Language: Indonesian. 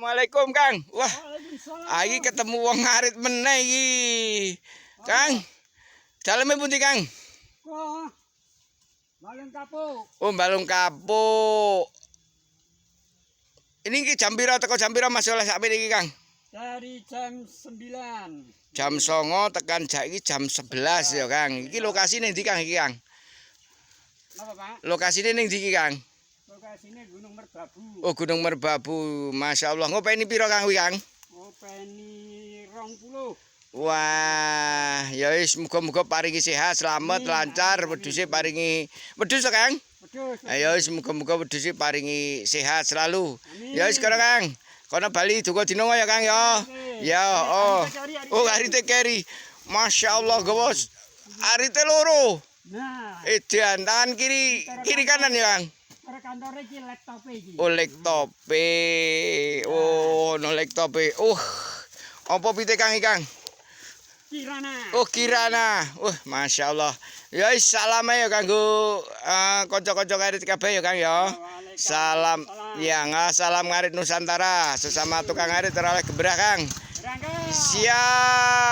Assalamualaikum Kang. Wah, Waalaikumsalam. iki ketemu wong ngarit meneh iki. Kang. Daleme pundi Kang? Kok Balung Kapuk Oh, Balung Kapuk. Ini iki jam pira teko jam pira Mas oleh sakmene iki Kang? dari jam 9. Jam 09.00 tekan iki jam 11 ya Kang. Iki lokasine ndi Kang iki Kang? Apa Pak? Lokasine ning ndi iki Kang? Lokasinya Gunung Merbabu. Oh, Gunung Merbabu. Masya Allah. Ngopeni pira Kang kuwi Kang? Openi 20. Wah, ya wis muga-muga paringi sehat, selamat, lancar, wedhuse paringi wedhus to, Kang? Wedhus. Ayo wis muga-muga wedhuse paringi sehat selalu. Amin. Ya wis kono, Kang. Kono Bali duka dinongo ya, Kang ya. Ya, oh. Oh, arite keri. Masya Allah, gawa arite loro. Nah, Edan tangan kiri kanan ya, Kang. para kantor iki laptop iki. Oh, laptope. Oh, no laptope. Apa pite Kang iki, Kang? Kirana. Oh, Kirana. Masya Allah. Ya salam ya kanggo kanca-kanca ngarit kabeh ya Kang ya. Salam ya salam ngarit Nusantara. Sesama tukang ngarit ora oleh gebrah Kang. Berangkat. Siap.